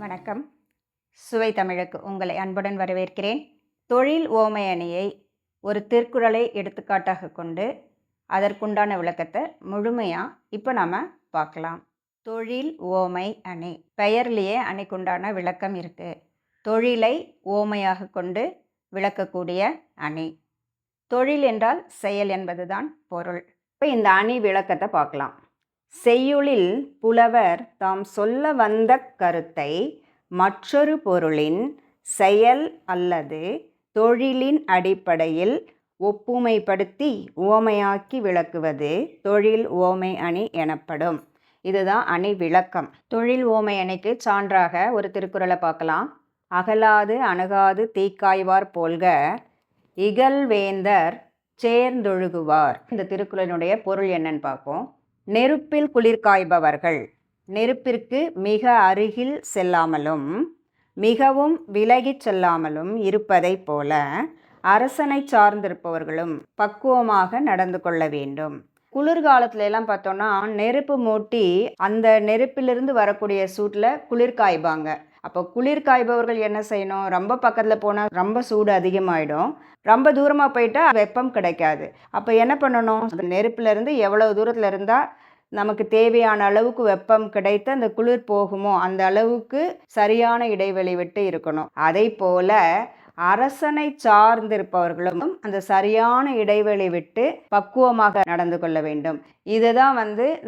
வணக்கம். சுவை தமிழுக்கு உங்களை அன்புடன் வரவேற்கிறேன். தொழில் ஓமை அணியை ஒரு திருக்குறளை எடுத்துக்காட்டாக கொண்டு அதற்குண்டான விளக்கத்தை முழுமையாக இப்போ நாம் பார்க்கலாம். தொழில் ஓமை அணி பெயர்லேயே அணிக்குண்டான விளக்கம் இருக்குது. தொழிலை ஓமையாக கொண்டு விளக்கக்கூடிய அணி. தொழில் என்றால் செயல் என்பதுதான் பொருள். இப்போ இந்த அணி விளக்கத்தை பார்க்கலாம். செய்யுளில் புலவர் தாம் சொல்ல வந்த கருத்தை மற்றொரு பொருளின் செயல் அல்லது தொழிலின் அடிப்படையில் ஒப்புமைப்படுத்தி உவமையாக்கி விளக்குவது தொழில் ஓமை அணி எனப்படும். இதுதான் அணி விளக்கம். தொழில் ஓமை அணிக்கு சான்றாக ஒரு திருக்குறளை பார்க்கலாம். அகலாது அணுகாது தீக்காய்வார் போல்க இகழ்வேந்தர் சேர்ந்தொழுகுவார். இந்த திருக்குறளினுடைய பொருள் என்னன்னு பார்ப்போம். நெருப்பில் குளிர் காய்பவர்கள் நெருப்பிற்கு மிக அருகில் செல்லாமலும் மிகவும் விலகிச் செல்லாமலும் இருப்பதைப் போல அரசனை சார்ந்திருப்பவர்களும் பக்குவமாக நடந்து கொள்ள வேண்டும். குளிர்காலத்துல எல்லாம் பார்த்தோன்னா நெருப்பு மூட்டி அந்த நெருப்பிலிருந்து வரக்கூடிய சூட்டில் குளிர் காய்பாங்க. அப்போ குளிர் காய்பவர்கள் என்ன செய்யணும்? ரொம்ப பக்கத்தில் போனால் ரொம்ப சூடு அதிகமாகிடும். ரொம்ப தூரமாக போயிட்டா வெப்பம் கிடைக்காது. அப்போ என்ன பண்ணணும்? அந்த நெருப்பிலேருந்து எவ்வளவு தூரத்தில் இருந்தால் நமக்கு தேவையான அளவுக்கு வெப்பம் கிடைத்து அந்த குளிர் போகுமோ அந்த அளவுக்கு சரியான இடைவெளி விட்டு இருக்கணும். அதை போல அரசனை சார்ந்திருப்பவர்களும் அந்த சரியான இடைவெளி விட்டு பக்குவமாக நடந்து கொள்ள வேண்டும். இதுதான்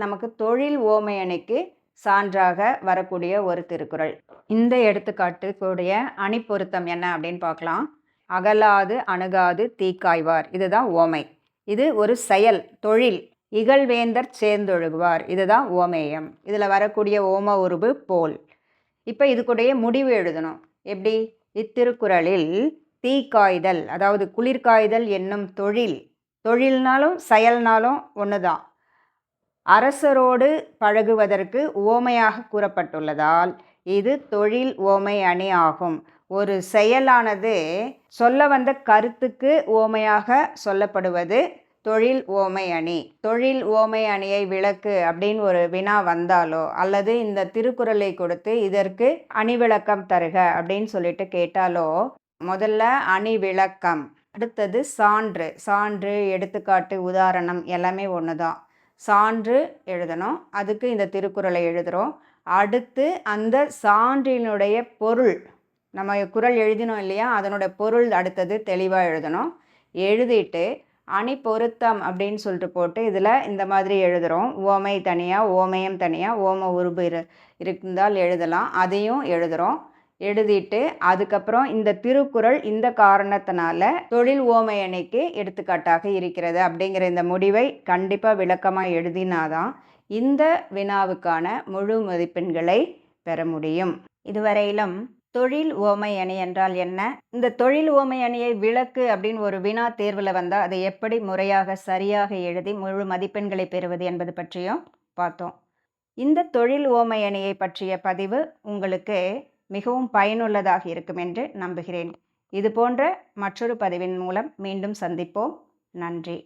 நமக்கு தொழில் ஓமை அணிக்கு சான்றாக வரக்கூடிய ஒரு திருக்குறள். இந்த எடுத்துக்காட்டு கூடிய அணி பொருத்தம் என்ன அப்படின்னு பார்க்கலாம். அகலாது அணுகாது தீக்காய்வார், இதுதான் ஓமை. இது ஒரு செயல், தொழில். இகழ்வேந்தர் சேர்ந்தொழுகுவார், இதுதான் ஓமேயம். இதில் வரக்கூடிய ஓம உருபு போல். இப்போ இதுக்குடைய முடிவு எழுதணும். எப்படி? இத்திருக்குறளில் தீக்காய்தல், அதாவது குளிர்காய்தல் என்னும் தொழில்னாலும் செயல்னாலும் ஒன்று தான். அரசரோடு பழகுவதற்கு ஓமையாக கூறப்பட்டுள்ளதால் இது தொழில் ஓமை அணி ஆகும். ஒரு செயலானது சொல்ல வந்த கருத்துக்கு ஓமையாக சொல்லப்படுவது தொழில் ஓமை அணி. தொழில் ஓமை அணியை விளக்கு அப்படின்னு ஒரு வினா வந்தாலோ அல்லது இந்த திருக்குறளை கொடுத்து இதற்கு அணி விளக்கம் தருக அப்படின்னு சொல்லிட்டு கேட்டாலோ முதல்ல அணி விளக்கம், அடுத்தது சான்று, எடுத்துக்காட்டு, உதாரணம் எல்லாமே ஒன்று தான். சான்று எழுதணும், அதுக்கு இந்த திருக்குறளை எழுதுகிறோம். அடுத்து அந்த சான்றினுடைய பொருள், நம்ம குறள் எழுதினோம் இல்லையா, அதனுடைய பொருள் அடுத்தது தெளிவாக எழுதணும். எழுதிட்டு அணி பொருத்தம் அப்படின்னு சொல்லிட்டு போட்டு இதில் இந்த மாதிரி எழுதுகிறோம். ஓமை தனியாக, ஓமயம் தனியாக, ஓம உருபு இருந்தால் எழுதலாம், அதையும் எழுதுகிறோம். எழுதிட்டு அதுக்கப்புறம் இந்த திருக்குறள் இந்த காரணத்தினால தொழில் ஓமை அணிக்கு எடுத்துக்காட்டாக இருக்கிறது அப்படிங்கிற இந்த முடிவை கண்டிப்பாக விளக்கமாக எழுதினாதான் இந்த வினாவுக்கான முழு மதிப்பெண்களை பெற முடியும். இதுவரையிலும் தொழில் ஓமை அணி என்றால் என்ன, இந்த தொழில் ஓமை அணியை விளக்கு அப்படின்னு ஒரு வினா தேர்வில் வந்தால் அதை எப்படி முறையாக சரியாக எழுதி முழு மதிப்பெண்களை பெறுவது என்பது பற்றியும் பார்த்தோம். இந்த தொழில் ஓமை அணியை பற்றிய பதிவு உங்களுக்கு மிகவும் பயனுள்ளதாக இருக்கும் என்று நம்புகிறேன். இது போன்ற மற்றொரு பதிவின் மூலம் மீண்டும் சந்திப்போம். நன்றி.